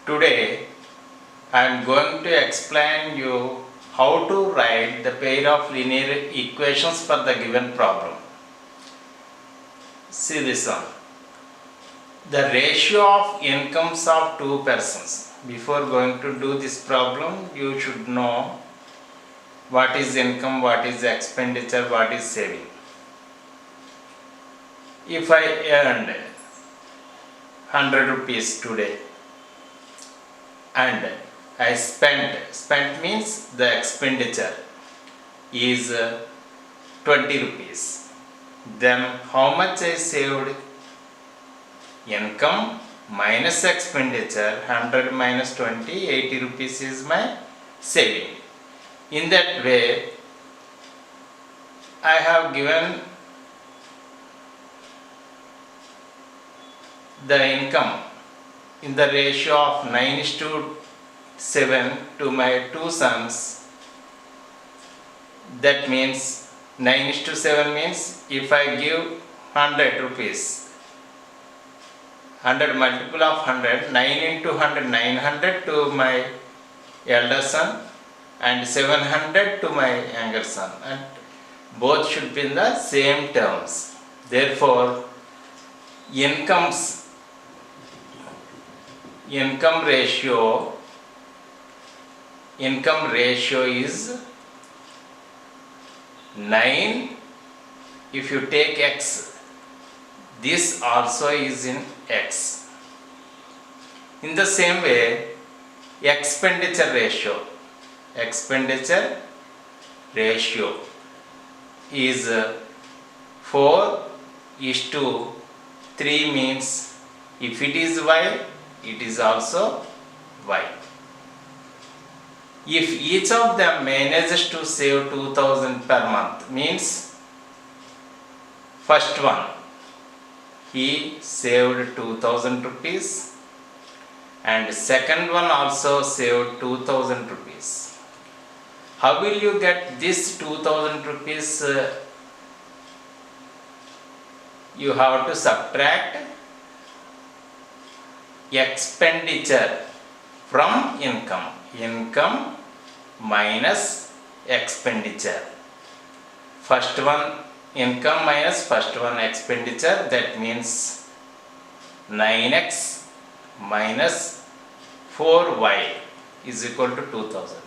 Today I am going to explain you how to write the pair of linear equations for the given problem. See this one. The ratio of incomes of two persons. Before going to do this problem, you should know what is income, what is expenditure, what is saving. If I earned 100 rupees today and I spent means the expenditure is 20 rupees. Then how much I saved? Income minus expenditure, 100 minus 20, 80 rupees is my saving. In that way, I have given the income in the ratio of 9:7 to my two sons. That means 9:7 means if I give 100 rupees, 100 multiple of 100, 9 into 100, 900 to my elder son and 700 to my younger son, and both should be in the same terms. Therefore, income ratio is 9. If you take x, this also is in x. In the same way, expenditure ratio is 4:3 means if it is y, it is also y. If each of them manages to save 2000 per month, means first one, he saved 2000 rupees and second one also saved 2000 rupees. How will you get this 2000 rupees? You have to subtract expenditure from income. Income minus expenditure. First one income minus first one expenditure, that means 9x minus 4y is equal to 2000.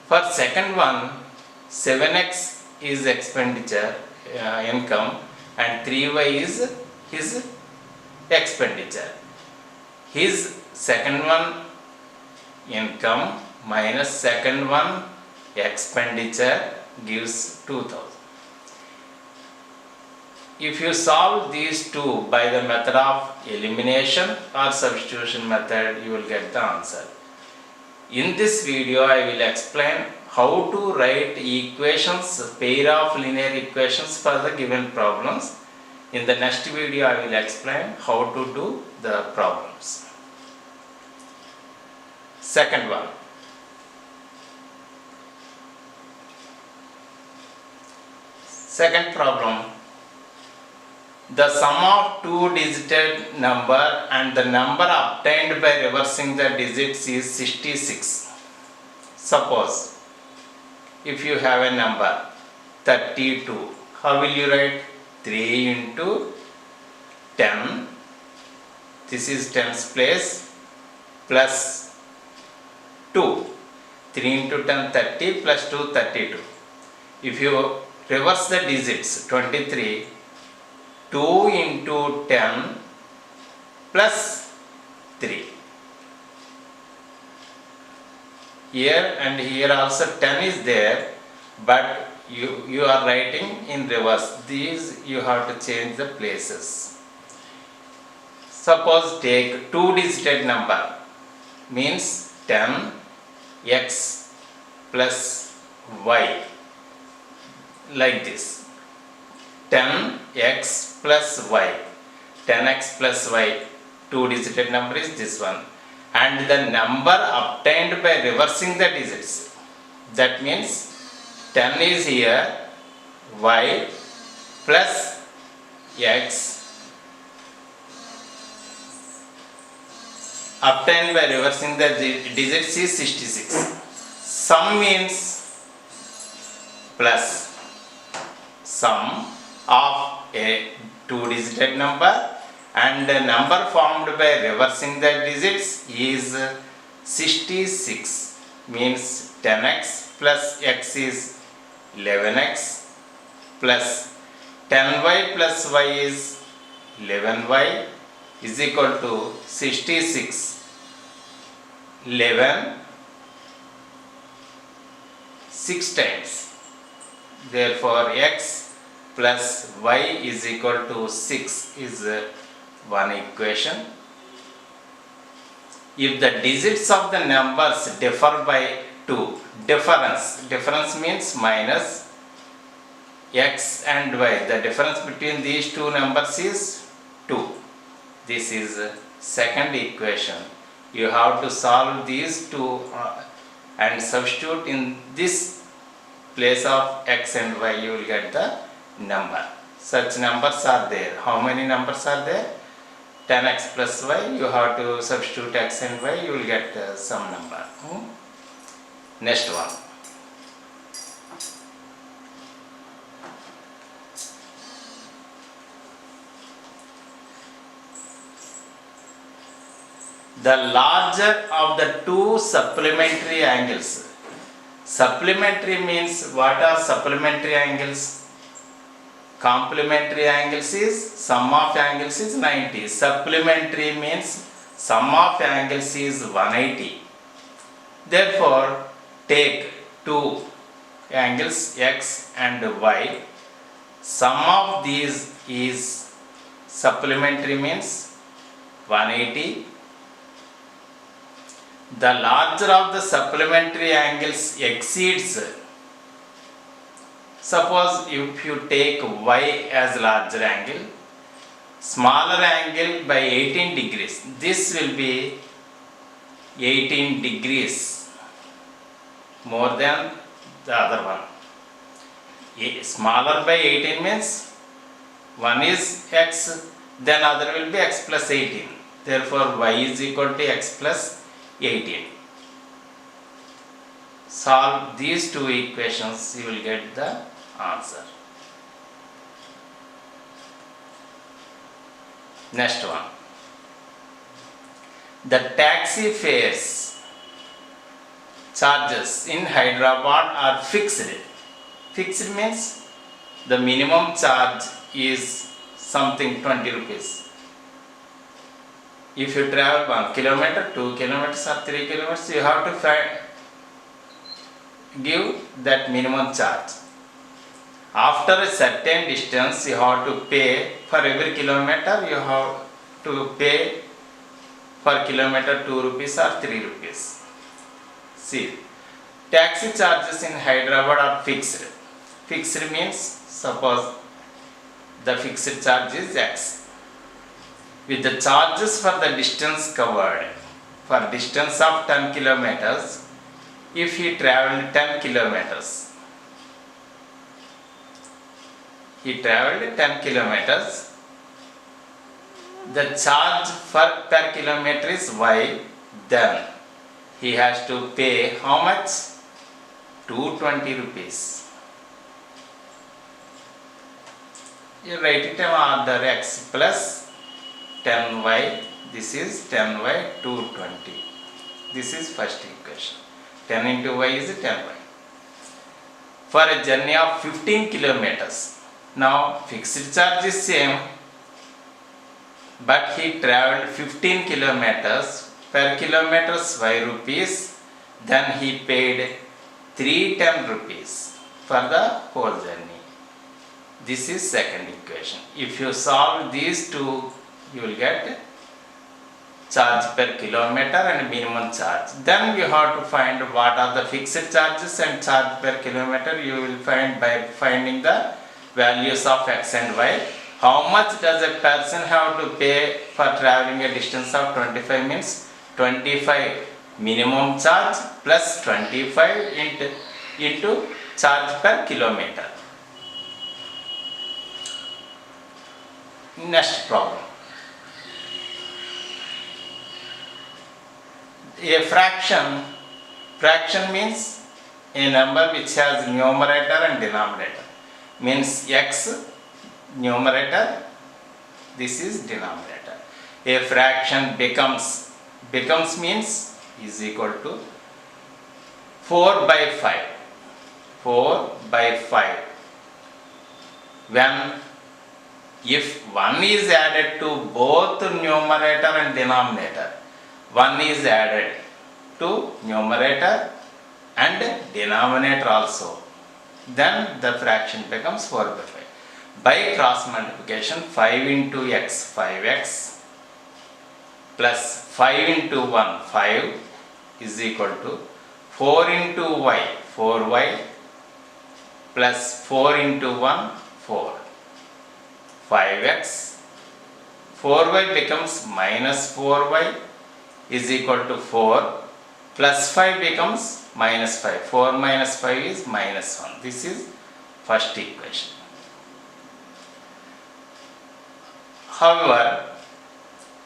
For second one, 7x is expenditure, income, and 3y is his expenditure. His second one income minus second one expenditure gives 2000. If you solve these two by the method of elimination or substitution method, you will get the answer. In this video, I will explain how to write equations, pair of linear equations for the given problems. In the next video, I will explain how to do the problems. Second one. Second problem. The sum of two-digit number and the number obtained by reversing the digits is 66. Suppose if you have a number 32, how will you write? 3 into 10, this is 10's place, plus 2. 3 into 10, 30, plus 2, 32. If you reverse the digits, 23, 2 into 10 plus 3. Here and here also 10 is there, but you are writing in reverse. These you have to change the places. Suppose take two-digit number, means 10x plus y, like this. 10x plus y, 10x plus y, two-digit number is this one, and the number obtained by reversing the digits, that means 10 is here, y plus x obtained by reversing the digits is 66. Sum means plus sum of a two-digit number, and the number formed by reversing the digits is 66, means 10x plus x is 11x plus 10y plus y is 11y is equal to 66. 11 6 times. Therefore, x plus y is equal to 6 is one equation. If the digits of the numbers differ by 2, difference means minus x and y, the difference between these two numbers is 2. This is second equation. You have to solve these two and substitute in this place of x and y, you will get the number. Such numbers are there. How many numbers are there? 10x plus y, you have to substitute x and y, you will get some number. Next one. The larger of the two supplementary angles. Supplementary means what are supplementary angles? Complementary angles is sum of angles is 90. Supplementary means sum of angles is 180. Therefore, take two angles x and y. Sum of these is supplementary means 180. The larger of the supplementary angles exceeds. Suppose if you take y as larger angle, smaller angle by 18 degrees, this will be 18 degrees more than the other one. Smaller by 18 means one is x, then other will be x plus 18. Therefore, y is equal to x plus 18. Solve these two equations, you will get the answer. Next one. The taxi fares charges in Hyderabad are fixed. Fixed means the minimum charge is something 20 rupees. If you travel 1 kilometer, 2 kilometers or 3 kilometers, you have to give that minimum charge. After a certain distance, you have to pay for every kilometer, you have to pay per kilometer 2 rupees or 3 rupees. See, taxi charges in Hyderabad are fixed. Fixed means suppose the fixed charge is x. With the charges for the distance covered, for distance of 10 kilometers, if he traveled 10 kilometers, the charge per kilometer is y, then he has to pay how much? 220 rupees. You write it in order x plus 10y, this is 10y 220. This is first equation. 10 into y is 10y. For a journey of 15 kilometers, now fixed charge is same, but he traveled 15 kilometers, per kilometer y rupees, then he paid 310 rupees for the whole journey. This is second equation. If you solve these two, you will get charge per kilometer and minimum charge. Then you have to find what are the fixed charges and charge per kilometer. You will find by finding the values of x and y. How much does a person have to pay for traveling a distance of 25 means 25 minimum charge plus 25 into charge per kilometer. Next problem. A fraction means a number which has numerator and denominator. Means x numerator, this is denominator. A fraction becomes means is equal to 4 by 5. 4 by 5. When if 1 is added to both numerator and denominator, 1 is added to numerator and denominator also, then the fraction becomes 4 by 5. By cross multiplication, 5 into x, 5x, plus 5 into 1, 5 is equal to 4 into y, 4y, plus 4 into 1, 4. 5x, 4y becomes minus 4y is equal to 4, plus 5 becomes minus 5. 4 minus 5 is minus 1. This is first equation. However,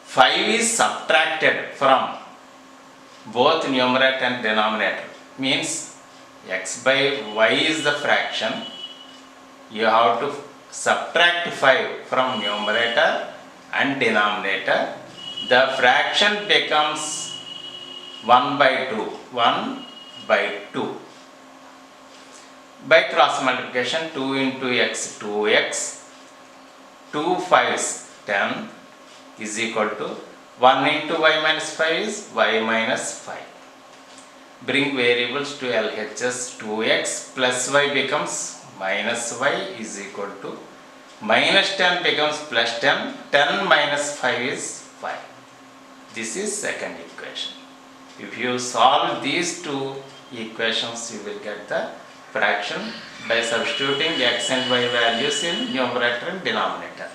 5 is subtracted from both numerator and denominator. Means x by y is the fraction. You have to subtract 5 from numerator and denominator. The fraction becomes 1 by 2. 1 by 2. By cross multiplication, 2 into x, 2x, 2 5s 10 is equal to 1 into y minus 5 is y minus 5. Bring variables to LHS. 2x plus y becomes minus y is equal to minus 10 becomes plus 10. 10 minus 5 is 5. This is second equation. If you solve these two equations, you will get the fraction by substituting x and y values in numerator and denominator.